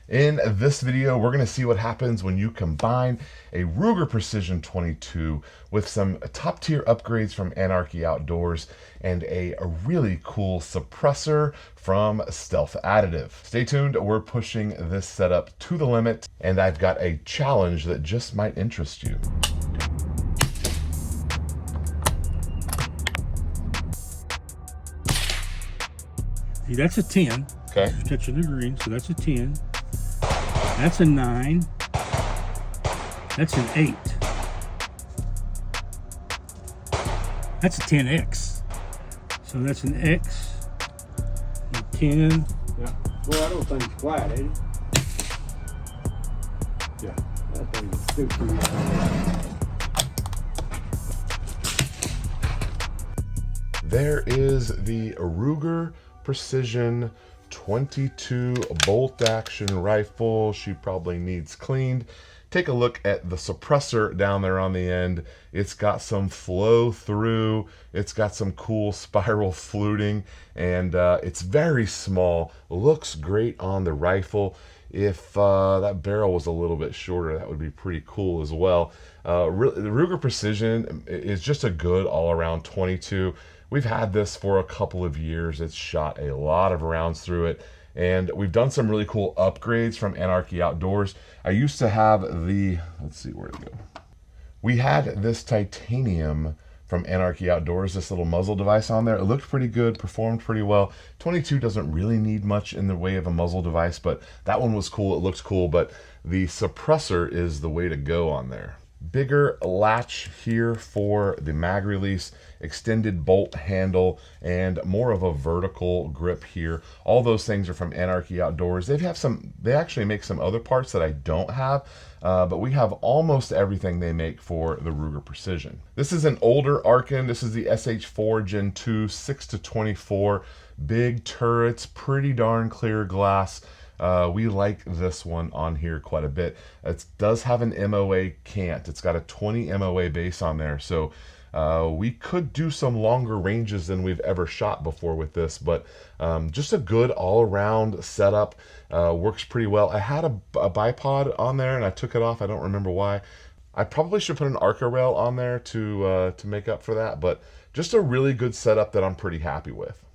In this video, we're going to see what happens when you combine a Ruger Precision 22 with some top tier upgrades from Anarchy Outdoors and a really cool suppressor from Stealth Additive. Stay tuned, we're pushing this setup to the limit, and I've got a challenge that just might interest you. See, that's a 10. Okay. Touching the green, so that's a 10. That's a 9. That's an 8. That's a 10X. So that's an X. A 10. Yeah. Well, I don't think it's quiet, is it? Yeah. That thing is super. There is the Ruger Precision 22 bolt action rifle. She probably needs cleaned. Take a look at the suppressor down there on the end. It's got some flow through. It's got some cool spiral fluting, and it's very small. Looks great on the rifle. If that barrel was a little bit shorter, that would be pretty cool as well. The Ruger Precision is just a good all-around 22. We've had this for a couple of years. It's shot a lot of rounds through it, and we've done some really cool upgrades from Anarchy Outdoors. I used to have the, let's see where to go. We had this titanium from Anarchy Outdoors, this little muzzle device on there. It looked pretty good, performed pretty well. 22 doesn't really need much in the way of a muzzle device, but that one was cool. It looks cool, but the suppressor is the way to go on there. Bigger latch here for the mag release, extended bolt handle, and more of a vertical grip here. All those things are from Anarchy Outdoors. They actually make some other parts that I don't have, but we have almost everything they make for the Ruger Precision. This is an older Arkin. This is the SH4 Gen 2 6-24. Big turrets, pretty darn clear glass. We like this one on here quite a bit. It does have an MOA cant. It's got a 20 MOA base on there, so we could do some longer ranges than we've ever shot before with this, but just a good all-around setup. Works pretty well. I had a bipod on there and I took it off. I don't remember why. I probably should put an Arca rail on there to make up for that, but just a really good setup that I'm pretty happy with.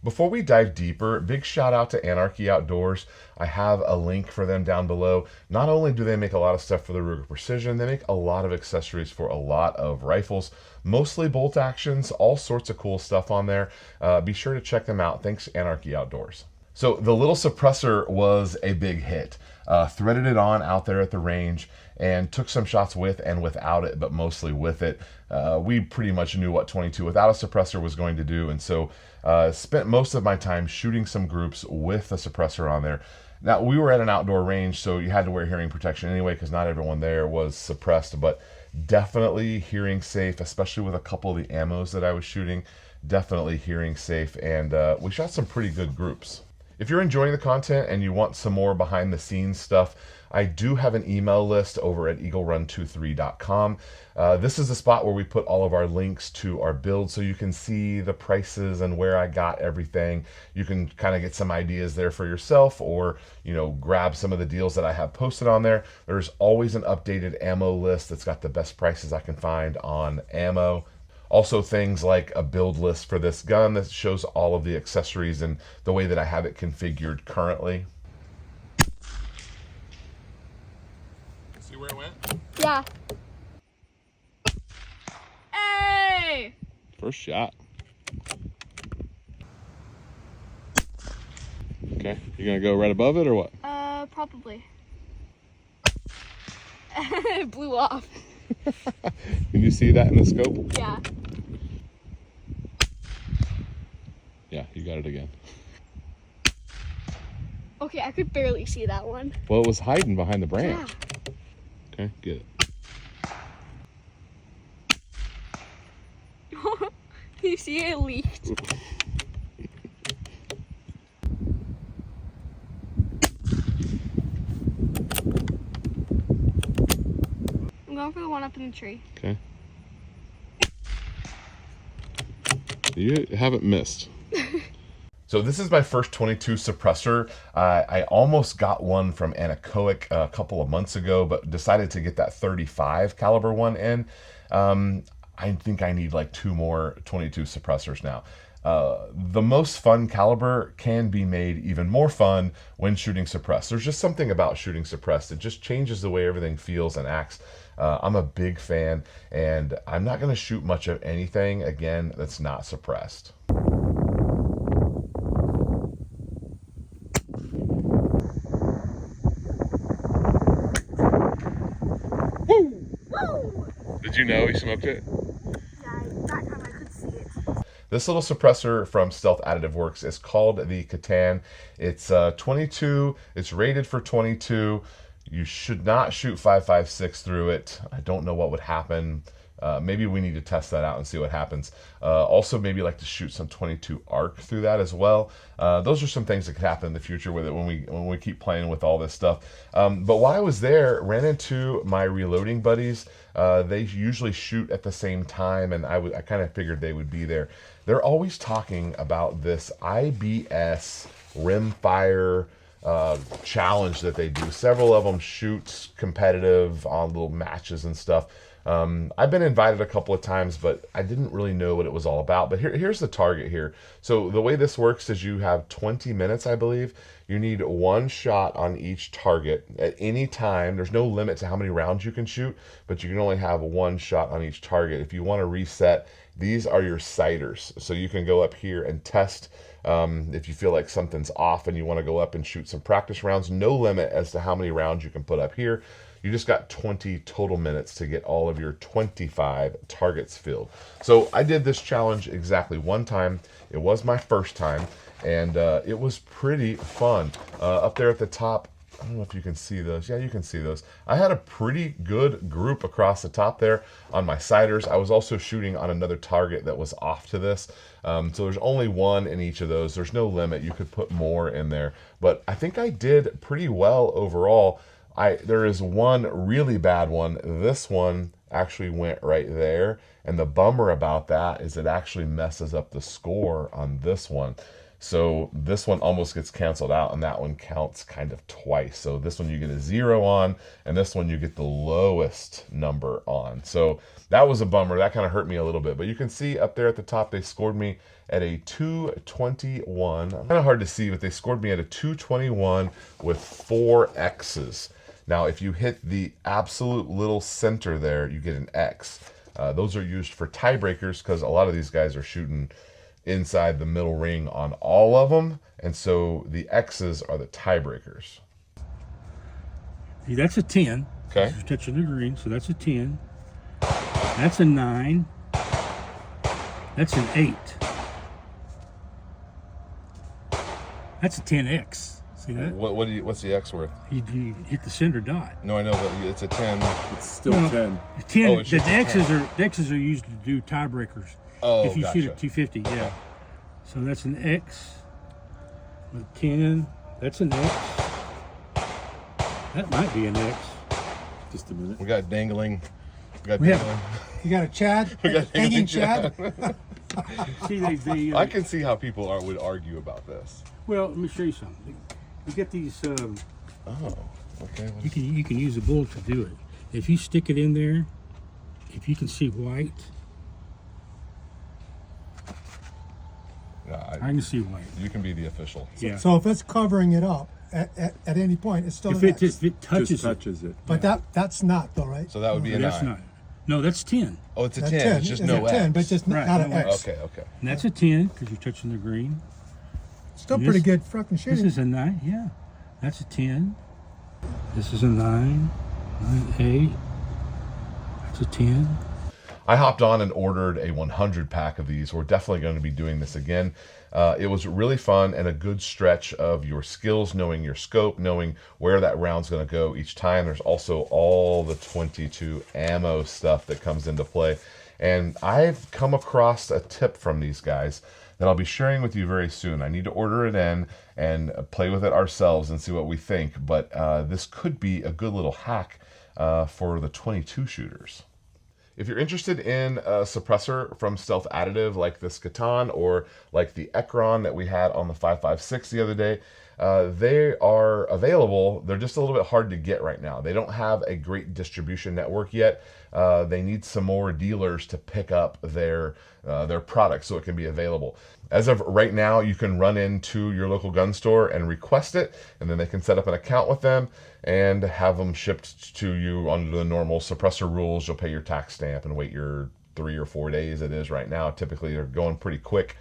Before we dive deeper, big shout out to Anarchy Outdoors. I have a link for them down below. Not only do they make a lot of stuff for the Ruger Precision, they make a lot of accessories for a lot of rifles, mostly bolt actions, all sorts of cool stuff on there. Be sure to check them out. Thanks, Anarchy Outdoors. So the little suppressor was a big hit. Threaded it on out there at the range and took some shots with and without it, but mostly with it. We pretty much knew what 22 without a suppressor was going to do, and so spent most of my time shooting some groups with a suppressor on there. Now, we were at an outdoor range, so you had to wear hearing protection anyway because not everyone there was suppressed, but definitely hearing safe, especially with a couple of the ammos that I was shooting. Definitely hearing safe, and we shot some pretty good groups. If you're enjoying the content and you want some more behind the scenes stuff, I do have an email list over at eaglerun23.com. This is the spot where we put all of our links to our build, so you can see the prices and where I got everything. You can kind of get some ideas there for yourself, or grab some of the deals that I have posted on there. There's always an updated ammo list that's got the best prices I can find on ammo. Also things like a build list for this gun that shows all of the accessories and the way that I have it configured currently. See where it went? Yeah. Hey! First shot. Okay, you gonna go right above it or what? Probably. It blew off. Can you see that in the scope? Yeah. Yeah, you got it again. Okay, I could barely see that one. Well, it was hiding behind the branch. Yeah. Okay, get it. You see it leaked. I'm going for the one up in the tree. Okay. You haven't missed. So this is my first 22 suppressor. I almost got one from Anarchy a couple of months ago, but decided to get that 35 caliber one in. I think I need like 2 more 22 suppressors now. The most fun caliber can be made even more fun when shooting suppressed. There's just something about shooting suppressed. It just changes the way everything feels and acts. I'm a big fan, and I'm not going to shoot much of anything, again, that's not suppressed. Did you know he smoked it? Yeah, that time I could see it. This little suppressor from Stealth Additive Works is called the Catan. It's 22. It's rated for 22. You should not shoot 5.56 through it. I don't know what would happen. Maybe we need to test that out and see what happens. Also, maybe like to shoot some 22 arc through that as well. Those are some things that could happen in the future with it when we keep playing with all this stuff. But while I was there, ran into my reloading buddies. They usually shoot at the same time, and I kind of figured they would be there. They're always talking about this IBS rimfire challenge that they do. Several of them shoot competitive on little matches and stuff. I've been invited a couple of times, but I didn't really know what it was all about. But here's the target here. So the way this works is you have 20 minutes, I believe. You need 1 shot on each target at any time. There's no limit to how many rounds you can shoot, but you can only have 1 shot on each target. If you want to reset, these are your sighters. So you can go up here and test if you feel like something's off and you want to go up and shoot some practice rounds. No limit as to how many rounds you can put up here. You just got 20 total minutes to get all of your 25 targets filled. So I did this challenge exactly 1 time. It was my first time, and it was pretty fun. Up there at the top, I don't know if you can see those. Yeah, you can see those. I had a pretty good group across the top there on my sighters. I was also shooting on another target that was off to this. So there's only 1 in each of those. There's no limit. You could put more in there. But I think I did pretty well overall. There is 1 really bad one. This one actually went right there. And the bummer about that is it actually messes up the score on this one. So this one almost gets canceled out, and that one counts kind of twice. So this one you get a 0 on, and this one you get the lowest number on. So that was a bummer. That kind of hurt me a little bit. But you can see up there at the top, they scored me at a 221. Kind of hard to see, but they scored me at a 221 with 4 X's. Now, if you hit the absolute little center there, you get an X. Those are used for tiebreakers because a lot of these guys are shooting inside the middle ring on all of them, and so the X's are the tiebreakers. See, that's a 10. Okay. You're touching the green, so that's a 10. That's a 9. That's an 8. That's a 10X. See that? What's the X worth? You hit the center dot. No, I know, but it's a 10. It's still No, 10. 10. Oh, it's The just a X's are used to do tiebreakers. Oh, if you gotcha. shoot at 250, yeah. So that's an X with 10. That's an X. That might be an X. Just a minute. We got dangling. We have- dangling. You got a Chad? We got Hanging dangling Chad? See, they I can see how people would argue about this. well, let me show you something. You get these. Oh, okay. You can use a bullet to do it. If you stick it in there, if you can see white, I can see white. You can be the official. Yeah. So if it's covering it up at any point, it's still If an it X. just it touches Just it, touches it. But that's not though, right? So that would be a that's 9. not. No, that's 10. Oh, it's a That's 10. It's just It's no a 10, X. but just Right, not an no X. Okay, okay. And that's a 10 because you're touching the green. Still This- pretty good fucking This shooting. is a 9. Yeah, that's a 10. This is a 9. 9A. That's a 10. I hopped on and ordered a 100 pack of these. We're definitely going to be doing this again. It was really fun and a good stretch of your skills, knowing your scope, knowing where that round's going to go each time. There's also all the 22 ammo stuff that comes into play. And I've come across a tip from these guys that I'll be sharing with you very soon. I need to order it in and play with it ourselves and see what we think. But this could be a good little hack for the 22 shooters. If you're interested in a suppressor from Stealth Additive like this Catan or like the Ekron that we had on the 5.56 the other day, they are available. They're just a little bit hard to get right now. They don't have a great distribution network yet. They need some more dealers to pick up their products so it can be available. As of right now, you can run into your local gun store and request it, and then they can set up an account with them and have them shipped to you under the normal suppressor rules. You'll pay your tax stamp and wait your 3 or 4 days it is right now. Typically, they're going pretty quick.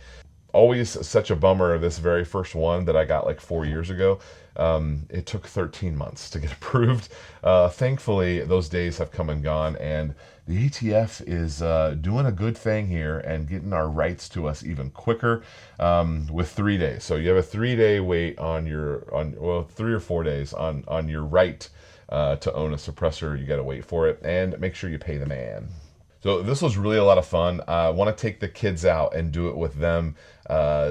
Always such a bummer, this very first one that I got like 4 years ago. It took 13 months to get approved. Thankfully, those days have come and gone, and the ATF is doing a good thing here and getting our rights to us even quicker with 3 days. So you have a 3-day wait on your, well, 3 or 4 days on your right to own a suppressor. You got to wait for it, and make sure you pay the man. So this was really a lot of fun. I want to take the kids out and do it with them,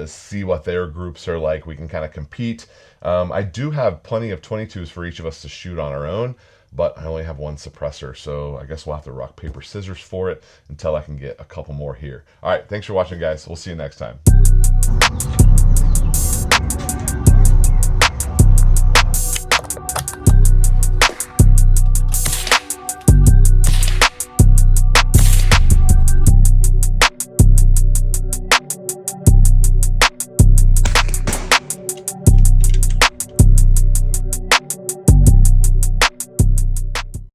see what their groups are like. We can kind of compete. I do have plenty of 22s for each of us to shoot on our own, but I only have one suppressor, so I guess we'll have to rock, paper, scissors for it until I can get a couple more here. All right, thanks for watching, guys. We'll see you next time.